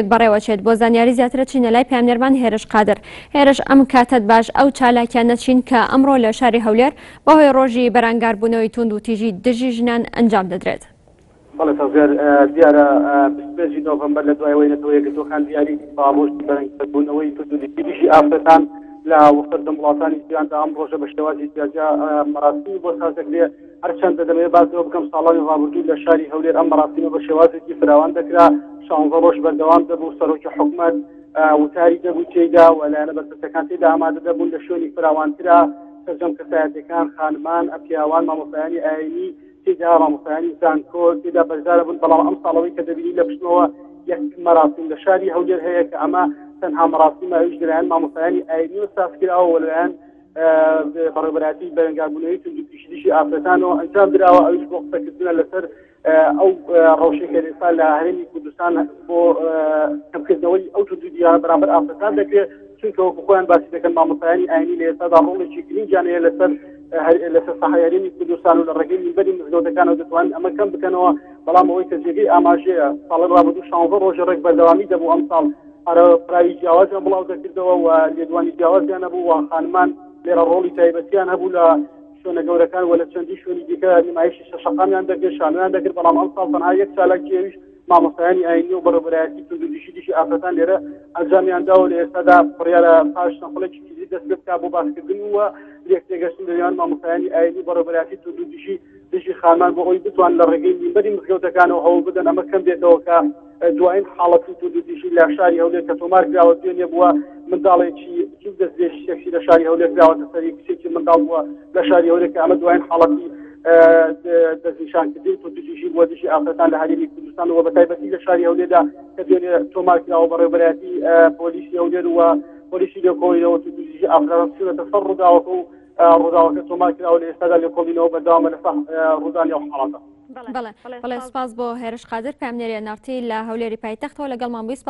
بەڕێوەچێت بۆ زانیاری زیاترە چینە لای پامنێرمان هێرش قادر. هێرش ئەم کاتت باش ئەو چالاکیان نەچین کە ئەمڕۆ لە شاری هەولێر بەهۆی ڕۆژی بەرەنگاربوونەوەی توند و تیژی دژی ژنان ئەنجام دەدرێت. بەڵێ تەزێر دیارە 25 نۆڤەمبەر لە دوای وەینەتەوە یەکگرتوەکان دیاری باڕۆژی بەرەنگاربوونەوەی توند و تیژی ئافرەتان لە وەختە وڵاتانی جیهاندا ئەم ڕۆژە بە شێوازی جیاجا مەراسیمی بۆ سازدەکرێ. هەرچەندە دەمەوێت باسەوە بکەم ساڵانی ڕابردوو لە شاری هەولێر ئەم مەراسیمە بە شێوازێکی فراوان دەکرا. 16 ڕۆژ بەردەوام دەبوو. سەرۆکی حکوومەت وتاری دەبوو تێیدا و لایەنە بەرپرسەکان تێدا ئامادە دەبوون لە شوێنی فراوانترا سەرجەم کەسایەتیەکان، خانمان، ئەپیاوان، مامۆستایانی ئاینی تێدا، مامۆستایانی زانکۆ تێدا بەرزارە بوون. بەڵام ئەم ساڵەوەی کە دەبینی لە پشتنەوە یەک مەراسیم لە شاری هەولێر هەیە کە ئەمە تەنها مەراسیمە ئەویش لەلایەن مامۆستایانی ئاینی و سازکراوە و لەلایەن بەڕێوەبەرایەتی بەرەنگاربوونەوەی توند و تیژی ئافرەتانەوە ئەنجام درراوە. ئەویش بۆ قسەکردنە لەسەر ئەو ڕەوشەی کە لە هەرێمی کوردستان بۆ کەمکردنەوەی ئەو توند و تیژیانە بەرامبەر ئافرەتان دەکرێت، چونکە وەکو خۆیان باسی دەکەن مامۆستایانی ئاینی لە ئێستادا ڕۆڵێکی گرنگیان هەیە لەسەر ساحەی هەرێمی کوردستان و لە ڕێگەی مینبەری مزگەوتەکانەوە دەتوانن ئەمە کەم بکەنەوە. بەڵام ئەوەی کە جێگەی ئاماژەیە ساڵی ڕابردوو 16 ڕۆژە ڕێک بەردەوامی دەبوو. ئەم ساڵ پراوی جیاوازیان بڵاو دەکردەوە و لێدوانی جیاوازیان هەبوو و خانمان لێرە ڕۆڵی تایبەتیان هەبوو لە شوێنە گەورەکان و لە چەندی شوێنی دیکە نمایشی شەشەقامیان دەکرد، شانۆیان دەکرد. بەڵام ئەم ساڵ تەنها یەک چالاکی ئەویش مامۆستایانی ئاینی و بەڕێوەبەرایەتی توند و تیژی ئافرەتان لێرە ئەنجامیان داوە. لە ئێستادا بڕیارە پاش نەخۆڵێکی تیزی دەست پێ بکات بۆ باسکردن و لێکتێگەشتن لەنێوان مامۆستایانی ئاینی و بەڕێوەبەرایەتی توند و تیژی خانمان بۆ ئەوی بتوان لە ڕێگەی مینبەری مزگەوتەکانەوە هەوڵ بدەن ئەمە کەم بێتەوە کە دوایین حاڵەتی توند و تیژی لە شاری هەولێر کە تۆمار کراوە دوێنێ بووە منداڵێکی زوو دەستێشێکی لە شاری هەولێر کراوەتە سەری کچێکی منداڵ بووە لە شاری هەولێر کە ئەمە دوایین حاڵەتی دەستنیشانکردنی توند و تیژی بووە دژی ئافرەتان لە هەرێمی کوردستان و بەتایبەتی لە شاری هەولێردا کە دوێنێ تۆمار کراوە بەڕێوەبەرایەتی پۆلیسی هەولێر و پۆلیسی لێکۆڵینەوە توند و تیژی ئافرەتان چونەتە سەر ڕووداوەکە و ڕووداوەکە تۆمار کراوە لە ئێستادا لێکۆڵینەوە بەردەوامە لەسەر ڕوودانی ئەو حاڵەتە. بەڵێ سپاس بۆ هێرش قادر پامنێری نارتی لە هەولێری پایتەختەوە لەگەڵمان بووی.